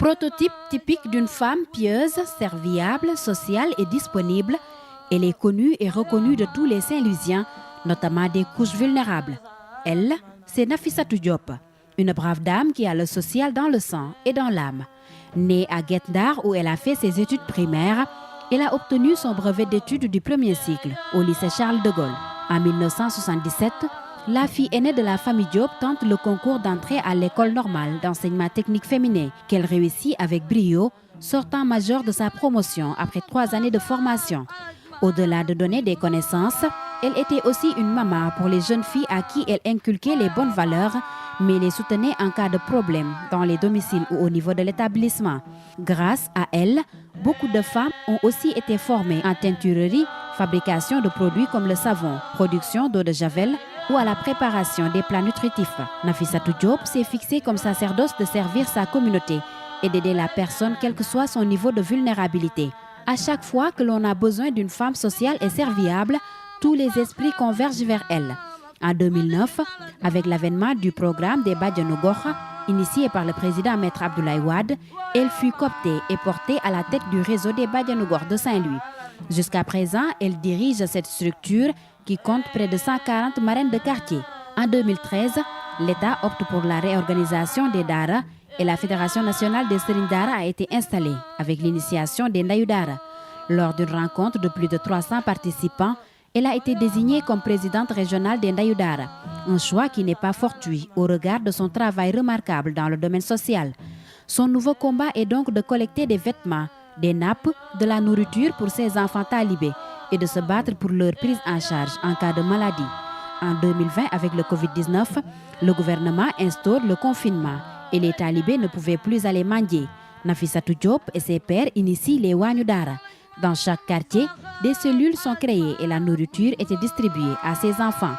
Prototype typique d'une femme pieuse, serviable, sociale et disponible, elle est connue et reconnue de tous les Saint-Louisiens, notamment des couches vulnérables. Elle, c'est Nafissatou Diop, une brave dame qui a le social dans le sang et dans l'âme. Née à Guet Ndar où elle a fait ses études primaires, elle a obtenu son brevet d'études du premier cycle au lycée Charles de Gaulle. En 1977, la fille aînée de la famille Diop tente le concours d'entrée à l'école normale d'enseignement technique féminin qu'elle réussit avec brio, sortant major de sa promotion après 3 années de formation. Au-delà de donner des connaissances, elle était aussi une maman pour les jeunes filles à qui elle inculquait les bonnes valeurs, mais les soutenait en cas de problème dans les domiciles ou au niveau de l'établissement. Grâce à elle, beaucoup de femmes ont aussi été formées en teinturerie, fabrication de produits comme le savon, production d'eau de javel ou à la préparation des plats nutritifs. Nafissatou Diop s'est fixée comme sacerdoce de servir sa communauté et d'aider la personne quel que soit son niveau de vulnérabilité. À chaque fois que l'on a besoin d'une femme sociale et serviable, tous les esprits convergent vers elle. En 2009, avec l'avènement du programme des Badianou Gox, initié par le président Maître Abdoulaye Wade, elle fut cooptée et portée à la tête du réseau des Badianou Gox de Saint-Louis. Jusqu'à présent, elle dirige cette structure qui compte près de 140 marraines de quartier. En 2013, l'État opte pour la réorganisation des Dara et la Fédération nationale des Serigne Dara a été installée avec l'initiation des Ndayou Dara. Lors d'une rencontre de plus de 300 participants, elle a été désignée comme présidente régionale des Ndayou Dara, un choix qui n'est pas fortuit au regard de son travail remarquable dans le domaine social. Son nouveau combat est donc de collecter des vêtements, des nappes, de la nourriture pour ses enfants talibés et de se battre pour leur prise en charge en cas de maladie. En 2020, avec le Covid-19, le gouvernement instaure le confinement et les talibés ne pouvaient plus aller mendier. Nafissatou Diop et ses pairs initient les Wañu Dara. Dans chaque quartier, des cellules sont créées et la nourriture était distribuée à ses enfants.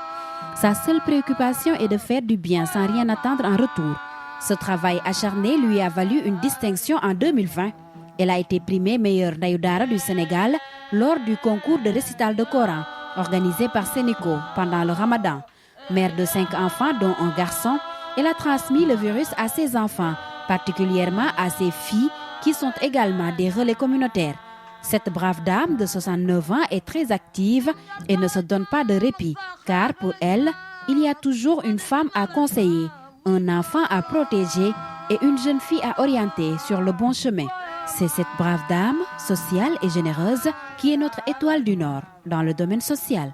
Sa seule préoccupation est de faire du bien sans rien attendre en retour. Ce travail acharné lui a valu une distinction en 2020. Elle a été primée meilleure Ndayou Dara du Sénégal lors du concours de récital de Coran organisé par Sénico pendant le Ramadan. Mère de 5 enfants, dont un garçon, elle a transmis le virus à ses enfants, particulièrement à ses filles qui sont également des relais communautaires. Cette brave dame de 69 ans est très active et ne se donne pas de répit, car pour elle, il y a toujours une femme à conseiller, un enfant à protéger et une jeune fille à orienter sur le bon chemin. C'est cette brave dame, sociale et généreuse, qui est notre étoile du Nord dans le domaine social.